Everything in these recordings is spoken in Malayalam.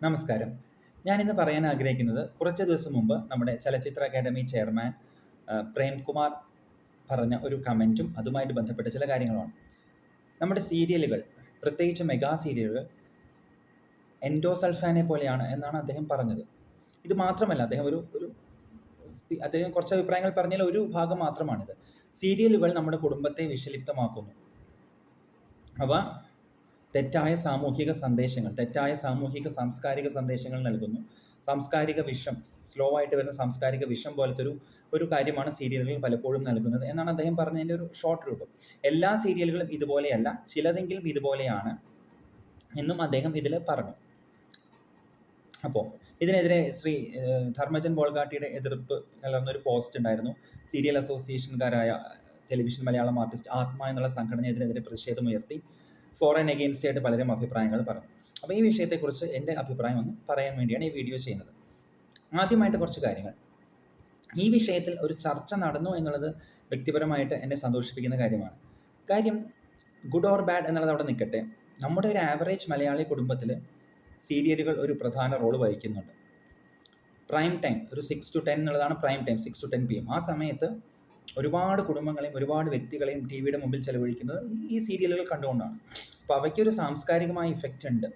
നമസ്കാരം. ഞാനിന്ന് പറയാൻ ആഗ്രഹിക്കുന്നത് കുറച്ച് ദിവസം മുമ്പ് നമ്മുടെ ചലച്ചിത്ര അക്കാദമി ചെയർമാൻ പ്രേംകുമാർ പറഞ്ഞ ഒരു കമൻറ്റും അതുമായിട്ട് ബന്ധപ്പെട്ട ചില കാര്യങ്ങളുമാണ്. നമ്മുടെ സീരിയലുകൾ, പ്രത്യേകിച്ച് മെഗാ സീരിയലുകൾ എൻഡോസൾഫാനെ പോലെയാണ് എന്നാണ് അദ്ദേഹം പറഞ്ഞത്. ഇത് മാത്രമല്ല, അദ്ദേഹം കുറച്ച് അഭിപ്രായങ്ങൾ പറഞ്ഞാൽ ഒരു ഭാഗം മാത്രമാണിത്. സീരിയലുകൾ നമ്മുടെ കുടുംബത്തെ വിഷലിപ്തമാക്കുന്നു. അവ തെറ്റായ സാമൂഹിക സന്ദേശങ്ങൾ, തെറ്റായ സാമൂഹിക സാംസ്കാരിക സന്ദേശങ്ങൾ നൽകുന്നു. സാംസ്കാരിക വിഷം, സ്ലോ ആയിട്ട് വരുന്ന സാംസ്കാരിക വിഷം പോലത്തെ ഒരു കാര്യമാണ് സീരിയലുകൾ പലപ്പോഴും നൽകുന്നത് എന്നാണ് അദ്ദേഹം പറഞ്ഞതിൻ്റെ ഒരു ഷോർട്ട് രൂപം. എല്ലാ സീരിയലുകളും ഇതുപോലെയല്ല, ചിലതെങ്കിലും ഇതുപോലെയാണ് എന്നും അദ്ദേഹം ഇതിൽ പറഞ്ഞു. അപ്പോൾ ഇതിനെതിരെ ശ്രീ ധർമ്മജൻ ബോൾഗാട്ടിയുടെ എതിർപ്പ് കലർന്നൊരു പോസ്റ്റ് ഉണ്ടായിരുന്നു. സീരിയൽ അസോസിയേഷൻകാരായ ടെലിവിഷൻ മലയാളം ആർട്ടിസ്റ്റ് ആത്മ എന്നുള്ള സംഘടന ഇതിനെതിരെ പ്രതിഷേധമുയർത്തി ഫോർ ആൻഡ് എഗെയിൻസ്റ്റ് ആയിട്ട് പലരും അഭിപ്രായങ്ങൾ പറഞ്ഞു. അപ്പോൾ ഈ വിഷയത്തെക്കുറിച്ച് എൻ്റെ അഭിപ്രായം ഒന്ന് പറയാൻ വേണ്ടിയാണ് ഈ വീഡിയോ ചെയ്യുന്നത്. ആദ്യമായിട്ട് കുറച്ച് കാര്യങ്ങൾ. ഈ വിഷയത്തിൽ ഒരു ചർച്ച നടന്നു എന്നുള്ളത് വ്യക്തിപരമായിട്ട് എന്നെ സന്തോഷിപ്പിക്കുന്ന കാര്യമാണ്. കാര്യം ഗുഡ് ഓർ ബാഡ് എന്നുള്ളത് അവിടെ നിൽക്കട്ടെ, നമ്മുടെ ഒരു ആവറേജ് മലയാളി കുടുംബത്തിൽ സീരിയലുകൾ ഒരു പ്രധാന റോൾ വഹിക്കുന്നുണ്ട്. പ്രൈം ടൈം ഒരു 6 to 10 എന്നുള്ളതാണ് പ്രൈം ടൈം, 6 to 10 PM. ആ സമയത്ത് ഒരുപാട് കുടുംബങ്ങളെയും ഒരുപാട് വ്യക്തികളെയും ടി വിയുടെ മുമ്പിൽ ചെലവഴിക്കുന്നത് ഈ സീരിയലുകൾ കണ്ടുകൊണ്ടാണ്. അപ്പോൾ അവയ്ക്കൊരു സാംസ്കാരികമായ ഇഫക്റ്റ് ഉണ്ട്.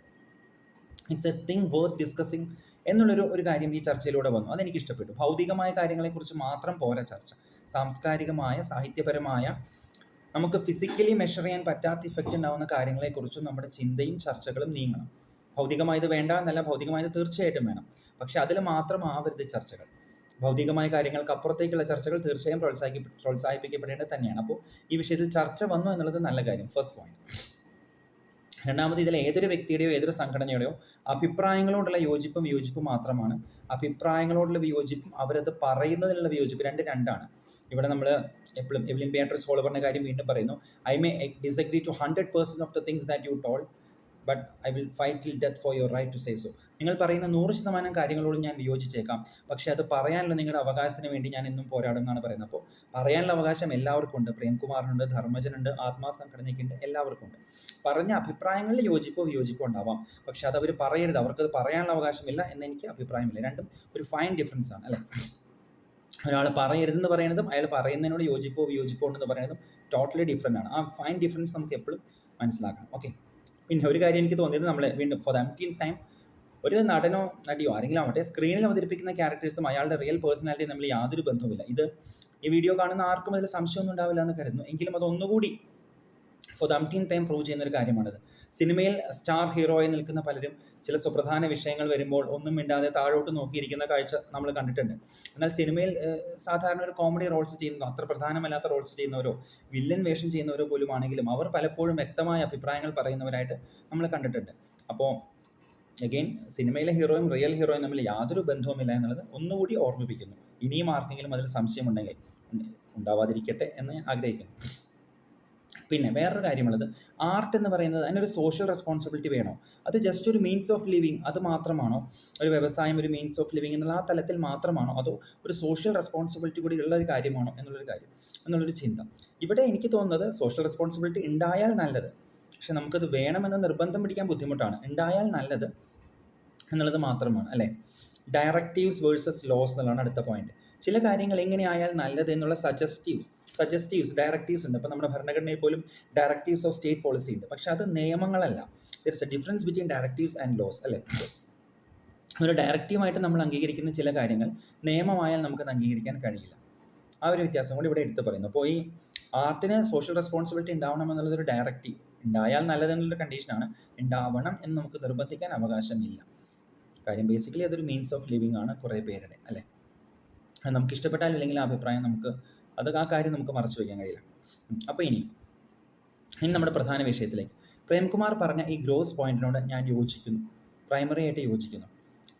It's A thing worth discussing എന്നുള്ളൊരു കാര്യം ഈ ചർച്ചയിലൂടെ വന്നു. അതെനിക്ക് ഇഷ്ടപ്പെട്ടു. ഭൗതികമായ കാര്യങ്ങളെക്കുറിച്ച് മാത്രം പോരാ ചർച്ച. സാംസ്കാരികമായ, സാഹിത്യപരമായ, നമുക്ക് ഫിസിക്കലി മെഷർ ചെയ്യാൻ പറ്റാത്ത ഇഫക്റ്റ് ഉണ്ടാകുന്ന കാര്യങ്ങളെക്കുറിച്ചും നമ്മുടെ ചിന്തയും ചർച്ചകളും നീങ്ങണം. ഭൗതികമായത് വേണ്ട എന്നല്ല, ഭൗതികമായത് തീർച്ചയായിട്ടും വേണം. പക്ഷെ അതിൽ മാത്രം ആവരുത് ചർച്ചകൾ. ഭൗതികമായ കാര്യങ്ങൾക്ക് അപ്പുറത്തേക്കുള്ള ചർച്ചകൾ തീർച്ചയായും പ്രോത്സാഹിപ്പിക്കപ്പെടേണ്ടത് തന്നെയാണ്. അപ്പോൾ ഈ വിഷയത്തിൽ ചർച്ച വന്നു എന്നുള്ളത് നല്ല കാര്യം, ഫസ്റ്റ് പോയിന്റ്. രണ്ടാമത്, ഇതിൽ ഏതൊരു വ്യക്തിയുടെയോ ഏതൊരു സംഘടനയുടെയോ അഭിപ്രായങ്ങളോടുള്ള വിയോജിപ്പ് മാത്രമാണ്. അഭിപ്രായങ്ങളോടുള്ള വിയോജിപ്പും അവരത് പറയുന്നതിനുള്ള വിയോജിപ്പ് രണ്ടാണ്. ഇവിടെ നമ്മൾ എപ്പോഴും എവ്ലിൻ ബിയാട്രിസ് ഹോൾബറിൻ്റെ കാര്യം വീണ്ടും പറയുന്നു. I may disagree to 100% of the things that you told, but I will fight till death for your right to say so. നിങ്ങൾ പറയുന്ന 100% കാര്യങ്ങളോടും ഞാൻ വിയോജിച്ചേക്കാം, പക്ഷേ അത് പറയാനുള്ള നിങ്ങളുടെ അവകാശത്തിന് വേണ്ടി ഞാൻ എന്നും പോരാടും എന്നാണ് പറയുന്നത്. അപ്പോൾ പറയാനുള്ള അവകാശം എല്ലാവർക്കും ഉണ്ട്. പ്രേംകുമാറിനുണ്ട്, ധർമ്മജനുണ്ട്, ആത്മാ സംഘടനയ്ക്കുണ്ട്, എല്ലാവർക്കും ഉണ്ട്. പറഞ്ഞ അഭിപ്രായങ്ങളിൽ വിയോജിപ്പോ ഉണ്ടാവാം, പക്ഷെ അതവർ പറയരുത്, അവർക്കത് പറയാനുള്ള അവകാശമില്ല എന്ന് എനിക്ക് അഭിപ്രായമില്ല. രണ്ടും ഒരു ഫൈൻ ഡിഫറൻസ് ആണ്, അല്ലേ? ഒരാൾ പറയരുതെന്ന് പറയുന്നതും അയാൾ പറയുന്നതിനോട് വിയോജിപ്പോ ഉണ്ടെന്ന് പറയുന്നതും ടോട്ടലി ഡിഫറെൻ്റ് ആണ്. ആ ഫൈൻ ഡിഫറൻസ് നമുക്ക് എപ്പോഴും മനസ്സിലാക്കണം. ഓക്കെ. പിന്നെ ഒരു കാര്യം എനിക്ക് തോന്നിയത്, നമ്മൾ വീണ്ടും ഫോർ ദ അംപ്റ്റീൻത് ടൈം ഒരു നടനോ നടിയോ ആരെങ്കിലും ആവട്ടെ, സ്ക്രീനിൽ അവതരിപ്പിക്കുന്ന ക്യാരക്ടേഴ്സും അയാളുടെ റിയൽ പേഴ്സണാലിറ്റി തമ്മിൽ യാതൊരു ബന്ധവുമില്ല. ഇത് ഈ വീഡിയോ കാണുന്ന ആർക്കും അതിൽ സംശയമൊന്നും ഉണ്ടാവില്ല എന്ന് കരുതുന്നു. എങ്കിലും അതൊന്നുകൂടി ഫോർ ദ അംപ്റ്റീൻത് ടൈം പ്രൂവ് ചെയ്യുന്നൊരു കാര്യമാണത്. സിനിമയിൽ സ്റ്റാർ ഹീറോയിൽ നിൽക്കുന്ന പലരും ചില സുപ്രധാന വിഷയങ്ങൾ വരുമ്പോൾ ഒന്നും മിണ്ടാതെ താഴോട്ട് നോക്കിയിരിക്കുന്ന കാഴ്ച നമ്മൾ കണ്ടിട്ടുണ്ട്. എന്നാൽ സിനിമയിൽ സാധാരണ ഒരു കോമഡി റോൾസ് ചെയ്യുന്നതോ അത്ര പ്രധാനമല്ലാത്ത റോൾസ് ചെയ്യുന്നവരോ വില്ലൻ വേഷം ചെയ്യുന്നവരോ പോലും ആണെങ്കിലും അവർ പലപ്പോഴും വ്യക്തമായ അഭിപ്രായങ്ങൾ പറയുന്നവരായിട്ട് നമ്മൾ കണ്ടിട്ടുണ്ട്. അപ്പോൾ അഗെയിൻ, സിനിമയിലെ ഹീറോയും റിയൽ ഹീറോയും തമ്മിൽ യാതൊരു ബന്ധവുമില്ല എന്നുള്ളത് ഒന്നുകൂടി ഓർമ്മിപ്പിക്കുന്നു. ഇനിയും ആർക്കെങ്കിലും അതിൽ സംശയമുണ്ടെങ്കിൽ ഉണ്ടാവാതിരിക്കട്ടെ എന്ന് ഞാൻ ആഗ്രഹിക്കുന്നു. പിന്നെ വേറൊരു കാര്യമുള്ളത്, ആർട്ട് എന്ന് പറയുന്നത് അതിനൊരു സോഷ്യൽ റെസ്പോൺസിബിലിറ്റി വേണോ? അത് ജസ്റ്റ് ഒരു മീൻസ് ഓഫ് ലിവിങ് അത് മാത്രമാണോ? ഒരു വ്യവസായം ഒരു മീൻസ് ഓഫ് ലിവിങ് എന്നുള്ള ആ തലത്തിൽ മാത്രമാണോ, അതോ ഒരു സോഷ്യൽ റെസ്പോൺസിബിലിറ്റി കൂടി ഉള്ള ഒരു കാര്യമാണോ എന്നുള്ളൊരു ചിന്ത. ഇവിടെ എനിക്ക് തോന്നുന്നത് സോഷ്യൽ റെസ്പോൺസിബിലിറ്റി ഉണ്ടായാൽ നല്ലത്, പക്ഷെ നമുക്കത് വേണമെന്ന് നിർബന്ധം പിടിക്കാൻ ബുദ്ധിമുട്ടാണ്. ഉണ്ടായാൽ നല്ലത് എന്നുള്ളത് മാത്രമാണ്, അല്ലേ? ഡയറക്റ്റീവ്സ് വേഴ്സസ് ലോസ് എന്നുള്ളതാണ് അടുത്ത പോയിന്റ്. ചില കാര്യങ്ങൾ എങ്ങനെയായാൽ നല്ലത് എന്നുള്ള സജസ്റ്റീവ്സ് ഡയറക്റ്റീവ്സ് ഉണ്ട്. ഇപ്പോൾ നമ്മുടെ ഭരണഘടനയിൽ പോലും ഡയറക്റ്റീവ്സ് ഓഫ് സ്റ്റേറ്റ് പോളിസി ഉണ്ട്, പക്ഷെ അത് നിയമങ്ങളല്ല. There is a difference between directives and laws, അല്ലേ? ഒരു ഡയറക്റ്റീവായിട്ട് നമ്മൾ അംഗീകരിക്കുന്ന ചില കാര്യങ്ങൾ നിയമമായാൽ നമുക്കത് അംഗീകരിക്കാൻ കഴിയില്ല. ആ ഒരു വ്യത്യാസം കൂടി ഇവിടെ എടുത്ത് പറയുന്നു. അപ്പോൾ ഈ ആർട്ടിന് സോഷ്യൽ റെസ്പോൺസിബിലിറ്റി ഉണ്ടാവണമെന്നുള്ളതൊരു ഡയറക്റ്റീവ്, ഉണ്ടായാൽ നല്ലതെന്നുള്ളൊരു കണ്ടീഷനാണ്. ഉണ്ടാവണം എന്ന് നമുക്ക് നിർബന്ധിക്കാൻ അവകാശമില്ല. കാര്യം ബേസിക്കലി അതൊരു മീൻസ് ഓഫ് ലിവിങ് ആണ് കുറേ പേരുടെ, അല്ലേ? അത് നമുക്ക് ഇഷ്ടപ്പെട്ടാലില്ലെങ്കിൽ ആ അഭിപ്രായം ആ കാര്യം നമുക്ക് മറച്ചു വയ്ക്കാൻ കഴിയില്ല. അപ്പോൾ ഇനി നമ്മുടെ പ്രധാന വിഷയത്തിലേക്ക്. പ്രേംകുമാർ പറഞ്ഞ ഈ ഗ്രോസ് പോയിന്റിനോട് ഞാൻ പ്രൈമറി ആയിട്ട് യോജിക്കുന്നു.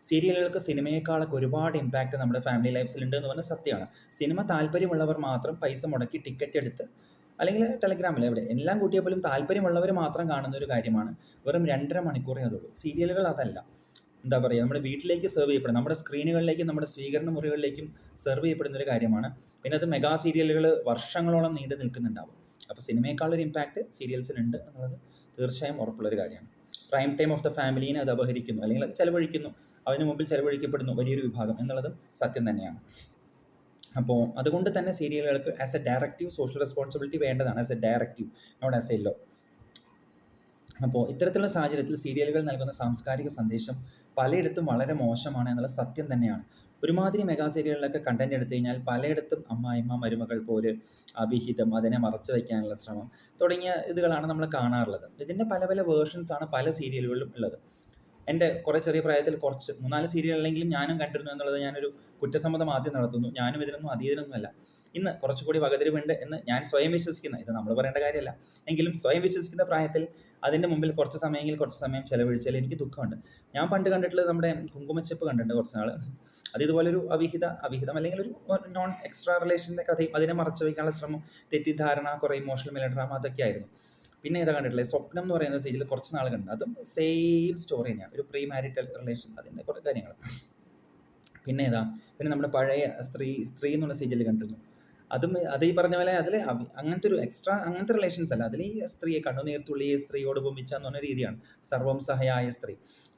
സീരിയലുകൾക്ക് സിനിമയെക്കാളൊക്കെ ഒരുപാട് ഇമ്പാക്റ്റ് നമ്മുടെ ഫാമിലി ലൈഫ്സിലുണ്ട് എന്ന് പറഞ്ഞാൽ സത്യമാണ്. സിനിമ താല്പര്യമുള്ളവർ മാത്രം പൈസ മുടക്കി ടിക്കറ്റ് എടുത്ത്, അല്ലെങ്കിൽ ടെലഗ്രാമിൽ എവിടെ എല്ലാം കൂട്ടിയാൽ പോലും താല്പര്യമുള്ളവർ മാത്രം കാണുന്ന ഒരു കാര്യമാണ്. വെറും 2.5 മണിക്കൂറേ അതുള്ളൂ. സീരിയലുകൾ അതല്ല. എന്താ പറയുക, നമ്മുടെ വീട്ടിലേക്ക് സെർവ് ചെയ്യപ്പെടുന്ന, നമ്മുടെ സ്ക്രീനുകളിലേക്കും നമ്മുടെ സ്വീകരണ മുറികളിലേക്കും സെർവ് ചെയ്യപ്പെടുന്ന ഒരു കാര്യമാണ്. പിന്നെ അത് മെഗാ സീരിയലുകൾ വർഷങ്ങളോളം നീണ്ടു നിൽക്കുന്നുണ്ടാവും. അപ്പോൾ സിനിമയെക്കാളൊരു ഇമ്പാക്റ്റ് സീരിയൽസിനുണ്ട് എന്നുള്ളത് തീർച്ചയായും ഉറപ്പുള്ളൊരു കാര്യമാണ്. പ്രൈം ടൈം ഓഫ് ദ ഫാമിലീനെ അത് അപഹരിക്കുന്നു, അല്ലെങ്കിൽ അത് ചെലവഴിക്കുന്നു, അതിന് മുമ്പിൽ ചെലവഴിക്കപ്പെടുന്നു വലിയൊരു വിഭാഗം എന്നുള്ളതും സത്യം തന്നെയാണ്. അപ്പോൾ അതുകൊണ്ട് തന്നെ സീരിയലുകൾക്ക് as a directive social responsibility വേണ്ടതാണ്, as a directive, not as a law. അപ്പോൾ ഇത്തരത്തിലുള്ള സാഹചര്യത്തിൽ സീരിയലുകൾ നൽകുന്ന സാംസ്കാരിക സന്ദേശം പലയിടത്തും വളരെ മോശമാണ് എന്നുള്ള സത്യം തന്നെയാണ്. ഒരുമാതിരി മെഗാ സീരിയലിലൊക്കെ കണ്ടന്റ് എടുത്തു കഴിഞ്ഞാൽ പലയിടത്തും അമ്മായിമ്മ മരുമകൾ പോര്, അവിഹിതം, അതിനെ മറച്ചു വയ്ക്കാനുള്ള ശ്രമം തുടങ്ങിയ ഇതുകളാണ് നമ്മൾ കാണാറുള്ളത്. ഇതിൻ്റെ പല പല വേർഷൻസാണ് പല സീരിയലുകളിലും ഉള്ളത്. എൻ്റെ കുറേ ചെറിയ പ്രായത്തിൽ കുറച്ച് 3-4 സീരിയലുകളെങ്കിലും ഞാനും കണ്ടിരുന്നു എന്നുള്ളത് ഞാനൊരു കുറ്റസമ്മതം ആദ്യം നടത്തുന്നു. ഞാനും ഇതിനൊന്നും അതീതനൊന്നുമല്ല. ഇന്ന് കുറച്ചുകൂടി വകതിരിവുണ്ട് എന്ന് ഞാൻ സ്വയം വിശ്വസിക്കുന്ന, ഇത് നമ്മൾ പറയേണ്ട കാര്യമല്ല, എങ്കിലും സ്വയം വിശ്വസിക്കുന്ന പ്രായത്തിൽ അതിൻ്റെ മുമ്പിൽ കുറച്ച് സമയം ചെലവഴിച്ചാൽ എനിക്ക് ദുഃഖമുണ്ട്. ഞാൻ പണ്ട് കണ്ടിട്ടുള്ളത് നമ്മുടെ കുങ്കുമച്ചെപ്പ് കണ്ടിട്ടുണ്ട് കുറച്ച് നാൾ. അത് ഇതുപോലൊരു അവിഹിതം അല്ലെങ്കിൽ ഒരു നോൺ എക്സ്ട്രാ റിലേഷൻ്റെ കഥയും അതിനെ മറച്ചു വയ്ക്കാനുള്ള ശ്രമം, തെറ്റിദ്ധാരണ, കുറേ ഇമോഷണൽ മെലോഡ്രാമ, അതൊക്കെ ആയിരുന്നു. പിന്നെ ഏതാ കണ്ടിട്ടില്ലേ, സ്വപ്നം എന്ന് പറയുന്ന സീരിയൽ കുറച്ച് നാൾ കണ്ടു. അതും സെയിം സ്റ്റോറി തന്നെയാണ്, ഒരു പ്രീ മാരിറ്റൽ റിലേഷൻ, അതിൻ്റെ കുറേ കാര്യങ്ങൾ. പിന്നെ നമ്മുടെ പഴയ സ്ത്രീ എന്നുള്ള സീരിയൽ കണ്ടിരുന്നു. അത് ഈ പറഞ്ഞ പോലെ അതിൽ അങ്ങനത്തെ ഒരു എക്സ്ട്രാ അങ്ങനത്തെ റിലേഷൻസ് അല്ല, അതിൽ ഈ സ്ത്രീയെ കണ്ണുനീർത്തുള്ളിയെ സ്ത്രീയോട് ഉപമിച്ച എന്ന് പറഞ്ഞ രീതിയാണ്, സർവം സഹയായ സ്ത്രീ.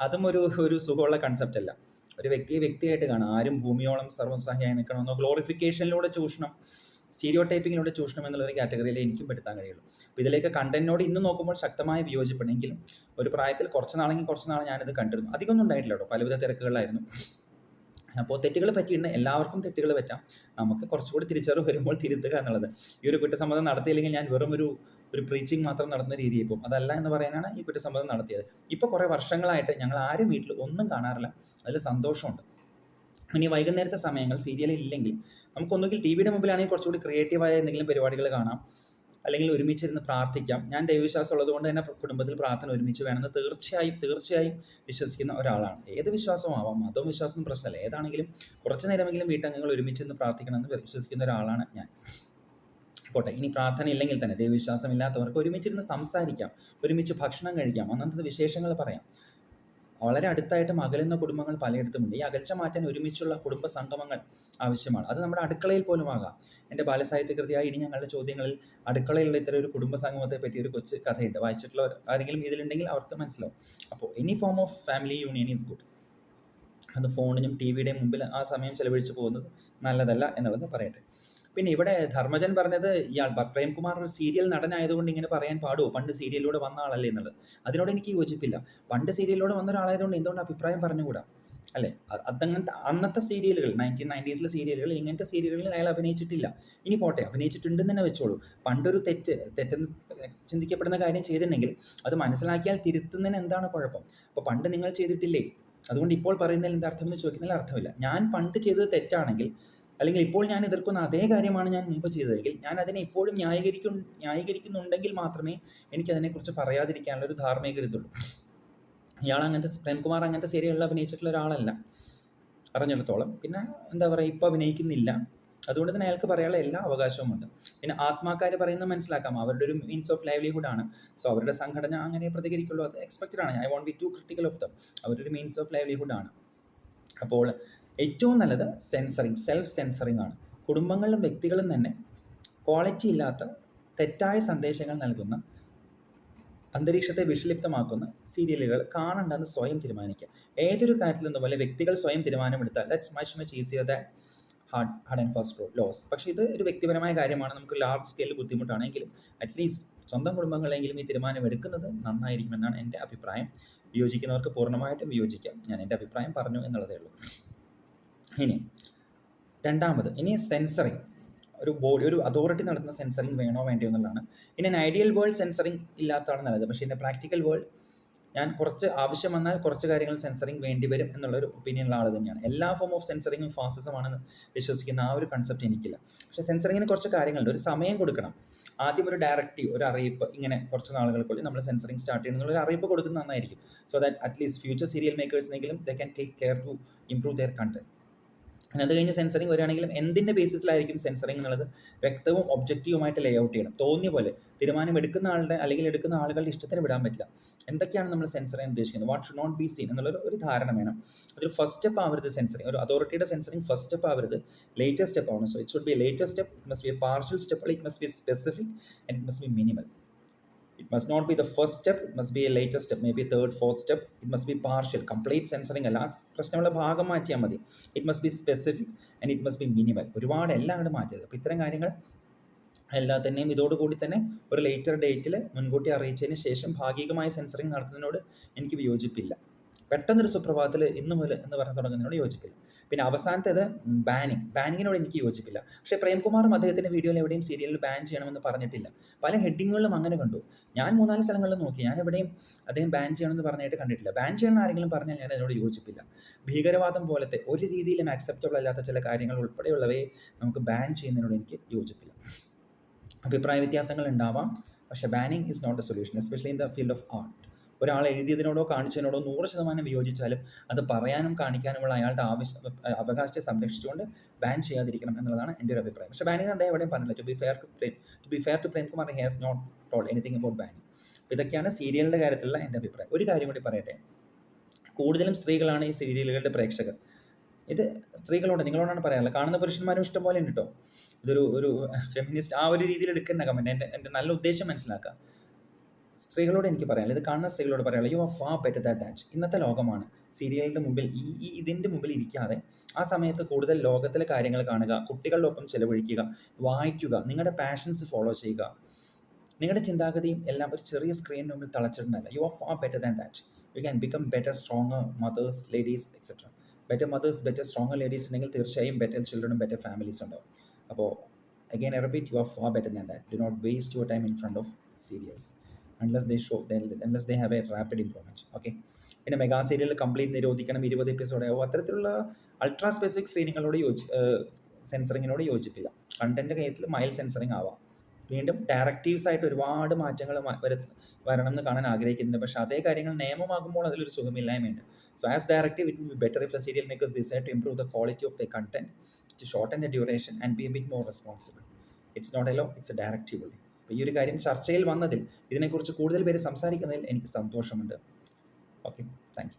അതും ഒരു സുഖമുള്ള കൺസെപ്റ്റ് അല്ല. ഒരു വ്യക്തിയായിട്ട് കാണാം. ആരും ഭൂമിയോളം സർവം സഹയായി നിൽക്കണമെന്നോ ഗ്ലോറിഫിക്കേഷനിലൂടെ ചൂഷണം, സ്റ്റീരിയോ ടൈപ്പിങ്ങിലൂടെ ചൂഷണം എന്നുള്ളൊരു കാറ്റഗറിയിൽ എനിക്കും പെടുത്താൻ കഴിയുള്ളൂ. അപ്പോൾ ഇതിലേക്ക് കണ്ടന്റിനോട് ഇന്ന് നോക്കുമ്പോൾ ശക്തമായ വിയോജിപ്പുണ്ടെങ്കിലും ഒരു പ്രായത്തിൽ കുറച്ച് നാൾ ഞാനിത് കണ്ടിരുന്നു. അധികമൊന്നും ഉണ്ടായിട്ടില്ല കേട്ടോ, പലവിധ തിരക്കുകളിലായിരുന്നു. അപ്പോൾ തെറ്റുകൾ പറ്റിയിട്ടുണ്ട്, എല്ലാവർക്കും തെറ്റുകൾ പറ്റാം. നമുക്ക് കുറച്ചുകൂടി തിരിച്ചറിവ് വരുമ്പോൾ തിരുത്തുക എന്നുള്ളത്. ഈ ഒരു കുറ്റസമ്മതം നടത്തിയില്ലെങ്കിൽ ഞാൻ വെറും ഒരു പ്രീച്ചിങ് മാത്രം നടന്ന രീതിയിൽ പോകും. അതല്ല എന്ന് പറയാനാണ് ഈ കുറ്റസമ്മതം നടത്തിയത്. ഇപ്പോൾ കുറേ വർഷങ്ങളായിട്ട് ഞങ്ങൾ ആരും വീട്ടിൽ ഒന്നും കാണാറില്ല, അതിൽ സന്തോഷമുണ്ട്. ഇനി വൈകുന്നേരത്തെ സമയങ്ങൾ സീരിയലിൽ ഇല്ലെങ്കിൽ നമുക്കൊന്നുകിൽ ടി വിയുടെ മുമ്പിലാണെങ്കിൽ കുറച്ചുകൂടി ക്രിയേറ്റീവായ എന്തെങ്കിലും പരിപാടികൾ കാണാം, അല്ലെങ്കിൽ ഒരുമിച്ചിരുന്ന് പ്രാർത്ഥിക്കാം. ഞാൻ ദൈവവിശ്വാസം ഉള്ളതുകൊണ്ട് തന്നെ കുടുംബത്തിൽ പ്രാർത്ഥന ഒരുമിച്ച് വേണമെന്ന് തീർച്ചയായും വിശ്വസിക്കുന്ന ഒരാളാണ്. ഏത് വിശ്വാസവും ആവാം, മതവും വിശ്വാസവും പ്രശ്നമല്ല, ഏതാണെങ്കിലും കുറച്ച് നേരമെങ്കിലും വീട്ടംഗങ്ങൾ ഒരുമിച്ചിരുന്ന് പ്രാർത്ഥിക്കണമെന്ന് വിശ്വസിക്കുന്ന ഒരാളാണ് ഞാൻ. പോട്ടെ, ഇനി പ്രാർത്ഥന ഇല്ലെങ്കിൽ തന്നെ ദൈവവിശ്വാസം ഇല്ലാത്തവർക്ക് ഒരുമിച്ചിരുന്ന് സംസാരിക്കാം, ഒരുമിച്ച് ഭക്ഷണം കഴിക്കാം, അന്നത്തെ വിശേഷങ്ങൾ പറയാം. വളരെ അടുത്തായിട്ടും അകലുന്ന കുടുംബങ്ങൾ പലയിടത്തുമുണ്ട്. ഈ അകൽച്ച മാറ്റാൻ ഒരുമിച്ചുള്ള കുടുംബ സംഗമങ്ങൾ ആവശ്യമാണ്. അത് നമ്മുടെ അടുക്കളയിൽ പോലും ആകാം. എൻ്റെ ബാലസാഹിത്യ കൃതിയായി ഇനി ഞങ്ങളുടെ ചോദ്യങ്ങളിൽ അടുക്കളയിലുള്ള ഇത്തരം ഒരു കുടുംബ സംഗമത്തെ പറ്റി ഒരു കൊച്ചു കഥയുണ്ട്. വായിച്ചിട്ടുള്ള ആരെങ്കിലും ഇതിലുണ്ടെങ്കിൽ അവർക്ക് മനസ്സിലാവും. അപ്പോൾ any form of family union is good. അത് ഫോണിനും ടി വിയുടെയും മുമ്പിൽ ആ സമയം ചെലവഴിച്ച് പോകുന്നത് നല്ലതല്ല എന്നുള്ളത് പറയട്ടെ. പിന്നെ ഇവിടെ ധർമ്മജൻ പറഞ്ഞത് ഇയാൾ പ്രേംകുമാർ ഒരു സീരിയൽ നടനായതുകൊണ്ട് ഇങ്ങനെ പറയാൻ പാടുമോ, പണ്ട് സീരിയലിലൂടെ വന്ന ആളല്ലേ എന്നുള്ളത്. അതിനോട് എനിക്ക് യോജിപ്പില്ല. പണ്ട് സീരിയലിലൂടെ വന്ന ഒരാളായതുകൊണ്ട് എന്തുകൊണ്ട് അഭിപ്രായം പറഞ്ഞുകൂടാ അല്ലേ? അതങ്ങനത്തെ അന്നത്തെ സീരിയലുകൾ 1990s സീരിയലുകൾ, ഇങ്ങനത്തെ സീരിയലുകളിൽ അയാൾ അഭിനയിച്ചിട്ടില്ല. ഇനി പോട്ടെ, അഭിനയിച്ചിട്ടുണ്ടെന്ന് തന്നെ വെച്ചോളൂ. പണ്ടൊരു തെറ്റെന്ന് ചിന്തിക്കപ്പെടുന്ന കാര്യം ചെയ്തിട്ടുണ്ടെങ്കിൽ അത് മനസ്സിലാക്കിയാൽ തിരുത്തുന്നതിന് എന്താണ് കുഴപ്പം? അപ്പോൾ പണ്ട് നിങ്ങൾ ചെയ്തിട്ടില്ലേ, അതുകൊണ്ട് ഇപ്പോൾ പറയുന്നതിൽ എന്താ അർത്ഥമെന്ന് ചോദിക്കുന്നതിൽ അർത്ഥമില്ല. ഞാൻ പണ്ട് ചെയ്തത് തെറ്റാണെങ്കിൽ, അല്ലെങ്കിൽ ഇപ്പോൾ ഞാൻ എതിർക്കുന്ന അതേ കാര്യമാണ് ഞാൻ മുമ്പ് ചെയ്തതെങ്കിൽ, ഞാൻ അതിനെ ഇപ്പോഴും ന്യായീകരിക്കുന്നുണ്ടെങ്കിൽ മാത്രമേ എനിക്കതിനെക്കുറിച്ച് പറയാതിരിക്കാനുള്ള ഒരു ധാർമ്മികതയുള്ളൂ. പ്രേംകുമാർ അങ്ങനത്തെ സീരിയലുകളിൽ അഭിനയിച്ചിട്ടുള്ള ഒരാളല്ല അറിഞ്ഞിടത്തോളം. പിന്നെ എന്താ പറയുക, ഇപ്പോൾ അഭിനയിക്കുന്നില്ല. അതുകൊണ്ട് തന്നെ അയാൾക്ക് പറയാനുള്ള എല്ലാ അവകാശവുമുണ്ട്. പിന്നെ ആത്മാക്കാർ പറയുന്നത് മനസ്സിലാക്കാം, അവരുടെ ഒരു മീൻസ് ഓഫ് ലൈവ്ലിഹുഡ് ആണ്. സോ അവരുടെ സംഘടന അങ്ങനെ പ്രതികരിക്കുള്ളൂ, അത് എക്സ്പെക്റ്റഡ് ആണ്. I won't be too critical of them. അവരൊരു മീൻസ് ഓഫ് ലൈവ്ലിഹുഡ് ആണ്. അപ്പോൾ ഏറ്റവും നല്ലത് സെൽഫ് സെൻസറിങ് ആണ്. കുടുംബങ്ങളിലും വ്യക്തികളും തന്നെ ക്വാളിറ്റി ഇല്ലാത്ത തെറ്റായ സന്ദേശങ്ങൾ നൽകുന്ന, അന്തരീക്ഷത്തെ വിഷലിപ്തമാക്കുന്ന സീരിയലുകൾ കാണണ്ടെന്ന് സ്വയം തീരുമാനിക്കുക. ഏതൊരു കാര്യത്തിൽ നിന്നും പോലെ വ്യക്തികൾ സ്വയം തീരുമാനമെടുത്താൽ that's much easier than hard and fast laws. പക്ഷേ ഇത് ഒരു വ്യക്തിപരമായ കാര്യമാണ്, നമുക്ക് ലാർജ് സ്കെയിൽ ബുദ്ധിമുട്ടാണെങ്കിലും അറ്റ്ലീസ്റ്റ് സ്വന്തം കുടുംബങ്ങളെങ്കിലും ഈ തീരുമാനം എടുക്കുന്നത് നന്നായിരിക്കുമെന്നാണ് എൻ്റെ അഭിപ്രായം. വിയോജിക്കുന്നവർക്ക് പൂർണ്ണമായിട്ടും വിയോജിക്കാം. ഞാൻ എൻ്റെ അഭിപ്രായം പറഞ്ഞു എന്നുള്ളതേ ഉള്ളൂ. ഇനി രണ്ടാമത്, സെൻസറിങ്, ഒരു അതോറിറ്റി നടത്തുന്ന സെൻസറിങ് വേണോ വേണ്ടയോ എന്നുള്ളതാണ്. In an ideal world censoring ഇല്ലാത്തതാണ് നല്ലത്. പക്ഷേ ഇൻ പ്രാക്ടിക്കൽ വേൾഡ് ഞാൻ കുറച്ച് ആവശ്യം വന്നാൽ കുറച്ച് കാര്യങ്ങൾ സെൻസറിങ് വേണ്ടി വരും എന്നുള്ളൊരു ഒപ്പീനിയനുള്ള ആൾ തന്നെയാണ്. എല്ലാ ഫോം ഓഫ് സെൻസറിങ്ങും ഫാസിസമാണെന്ന് വിശ്വസിക്കുന്ന ആ ഒരു കൺസെപ്റ്റ് എനിക്കില്ല. പക്ഷേ സെൻസറിങ്ങിന് കുറച്ച് കാര്യങ്ങളുണ്ട്. ഒരു സമയം കൊടുക്കണം. ആദ്യം ഒരു ഡയറക്റ്റീവ്, ഒരു അറിയിപ്പ്, ഇങ്ങനെ കുറച്ച് നാളുകൾക്കുള്ളിൽ നമ്മൾ സെൻസറിങ് സ്റ്റാർട്ട് ചെയ്യണമെന്നുള്ള ഒരു അറിയിപ്പ് കൊടുക്കുന്നത് നന്നായിരിക്കും. So that at least future serial മേക്കേഴ്സിനെങ്കിലും they can take care to improve their content. പിന്നെ അത് കഴിഞ്ഞ് സെൻസറിങ് വരികയാണെങ്കിലും എന്തിൻ്റെ ബേസിസിലായിരിക്കും സെൻസറിങ് എന്നുള്ളത് വ്യക്തവും ഒബ്ജക്റ്റീവുമായിട്ട് ലേ ഔട്ട് ചെയ്യണം. തോന്നിയ പോലെ തീരുമാനം എടുക്കുന്ന ആളുകളുടെ ഇഷ്ടത്തിന് വിടാൻ പറ്റില്ല. എന്തൊക്കെയാണ് നമ്മൾ സെൻസർ ചെയ്യാൻ ഉദ്ദേശിക്കുന്നത്, what should not be seen എന്നുള്ളൊരു ധാരണ വേണം. അതൊരു ഫസ്റ്റ് സ്റ്റെപ്പ് ആവരുത് സെൻസറിങ്. ഒരു അതോറിറ്റിയുടെ സെൻസറിങ് ഫസ്റ്റ് സ്റ്റെപ്പ് ആവരുത്, ലേറ്റസ്റ്റ് സ്റ്റെപ്പ് ആവണം. So it should be A latest step, it must be A partial step, it must be specific and it must be minimal. It must not be the first step, it must be a later step, maybe third, fourth step. It must be partial, complete censoring അല്ല, പ്രശ്നമുള്ള ഭാഗം മാറ്റിയാൽ മതി. It must be specific and it must be minimal. ഒരുപാട് എല്ലാം അങ്ങോട്ട് മാറ്റിയത്. അപ്പോൾ ഇത്തരം കാര്യങ്ങൾ എല്ലാത്തിനെയും ഇതോടുകൂടി തന്നെ ഒരു ലേറ്റർ ഡേറ്റിൽ മുൻകൂട്ടി അറിയിച്ചതിന് ശേഷം ഭാഗികമായ സെൻസറിങ് നടത്തുന്നതിനോട് എനിക്ക് വിയോജിപ്പില്ല. പെട്ടെന്നൊരു സുപ്രഭാതത്തിൽ ഇന്ന് മുതൽ എന്ന് പറഞ്ഞ് തുടങ്ങുന്നതിനോട് യോജിപ്പില്ല. പിന്നെ അവസാനത്തേത് ബാനിങ്ങിനോട് എനിക്ക് യോജിപ്പില്ല. പക്ഷേ പ്രേംകുമാറും അദ്ദേഹത്തിൻ്റെ വീഡിയോയിൽ എവിടെയും സീരിയലിൽ ബാൻ ചെയ്യണമെന്ന് പറഞ്ഞിട്ടില്ല. പല ഹെഡിങ്ങുകളിലും അങ്ങനെ കണ്ടു. ഞാൻ 3-4 സ്ഥലങ്ങളിൽ നോക്കി, ഞാൻ എവിടെയും അദ്ദേഹം ബാൻ ചെയ്യണമെന്ന് പറഞ്ഞായിട്ട് കണ്ടിട്ടില്ല. ബാൻ ചെയ്യണമെന്ന് ആരെങ്കിലും പറഞ്ഞാൽ ഞാൻ അതിനോട് യോജിപ്പില്ല. ഭീകരവാദം പോലത്തെ ഒരു രീതിയിലും ആക്സെപ്റ്റബിൾ അല്ലാത്ത ചില കാര്യങ്ങൾ ഉൾപ്പെടെയുള്ളവയെ നമുക്ക് ബാൻ ചെയ്യുന്നതിനോട് എനിക്ക് യോജിപ്പില്ല. അഭിപ്രായ വ്യത്യാസങ്ങൾ ഉണ്ടാവാം, പക്ഷേ banning is not a solution, especially in the field of art. ഒരാൾ എഴുതിയതിനോടോ കാണിച്ചതിനോടോ 100% വിയോജിച്ചാലും അത് പറയാനും കാണിക്കാനുമുള്ള അയാളുടെ അവകാശത്തെ സംരക്ഷിച്ചുകൊണ്ട് ബാൻ ചെയ്യാതിരിക്കണം എന്നുള്ളതാണ് എൻ്റെ ഒരു അഭിപ്രായം. പക്ഷേ ബാനിങ് അദ്ദേഹം എവിടെയും പറഞ്ഞില്ല. To be fair to Premkumar, he has not told anything about banning. ഇതൊക്കെയാണ് സീരിയലിൻ്റെ കാര്യത്തിലുള്ള എൻ്റെ അഭിപ്രായം. ഒരു കാര്യം കൂടി പറയട്ടെ, കൂടുതലും സ്ത്രീകളാണ് ഈ സീരിയലുകളുടെ പ്രേക്ഷകർ. ഇത് സ്ത്രീകളോട്, നിങ്ങളോടാണ് പറയാനുള്ളത്. കാണുന്ന പുരുഷന്മാരും ഇഷ്ടം പോലെ ഉണ്ട് കേട്ടോ. ഇതൊരു ഫെമിനിസ്റ്റ് ആ ഒരു രീതിയിൽ എടുക്കുന്ന കമൻറ്റ്, എൻ്റെ നല്ല ഉദ്ദേശം മനസ്സിലാക്കുക. സ്ത്രീകളോട് എനിക്ക് പറയാനുള്ളത്, ഇത് കാണുന്ന സ്ത്രീകളോട് പറയാനുള്ളത്, U are far better than that. ഇന്നത്തെ ലോകമാണ്. സീരിയലിൻ്റെ മുമ്പിൽ ഇതിൻ്റെ മുമ്പിൽ ഇരിക്കാതെ ആ സമയത്ത് കൂടുതൽ ലോകത്തിലെ കാര്യങ്ങൾ കാണുക, കുട്ടികളുടെ ഒപ്പം ചിലവഴിക്കുക, വായിക്കുക, നിങ്ങളുടെ പാഷൻസ് ഫോളോ ചെയ്യുക. നിങ്ങളുടെ ചിന്താഗതിയും എല്ലാം ഒരു ചെറിയ സ്ക്രീനിന് മുമ്പിൽ തളച്ചിട്ടുണ്ടല്ല. You are far better than that. You can become better stronger mothers, ladies etcetera. Better mothers, better stronger ladies ഉണ്ടെങ്കിൽ തീർച്ചയായും ബെറ്റർ ചിൽഡ്രനും ബെറ്റർ ഫാമിലീസ് ഉണ്ടാവും. അപ്പോൾ again I repeat, you are far better than that. Do not waste your time in front of serials unless they have a rapid improvement. Okay, പിന്നെ മെഗാ സീരിയൽ കംപ്ലീറ്റ് നിരോധിക്കണം, 20 എപ്പിസോഡായോ, അത്തരത്തിലുള്ള അൾട്രാ സ്പെസിഫിക് സ്ക്രീനിങ്ങളോട് സെൻസറിങ്ങിനോട് യോജിപ്പില്ല. കണ്ടന്റ് കേസിൽ മൈൽഡ് സെൻസറിങ് ആവാം. വീണ്ടും ഡയറക്റ്റീവ്സ് ആയിട്ട് ഒരുപാട് മാറ്റങ്ങൾ വരണം എന്ന് കാണാൻ ആഗ്രഹിക്കുന്നുണ്ട്. പക്ഷേ അതേ കാര്യങ്ങൾ നിയമമാകുമ്പോൾ അതിലൊരു സുഖമില്ലായ്മയുണ്ട്. So as directive it will be better if the serial makers decide to improve the quality of the content, to shorten the duration and be a bit more responsible. It's not a law, it's a directive only. അപ്പോൾ ഈ ഒരു കാര്യം ചർച്ചയിൽ വന്നതിൽ, ഇതിനെക്കുറിച്ച് കൂടുതൽ പേര് സംസാരിക്കുന്നതിൽ എനിക്ക് സന്തോഷമുണ്ട്. Okay, thank you.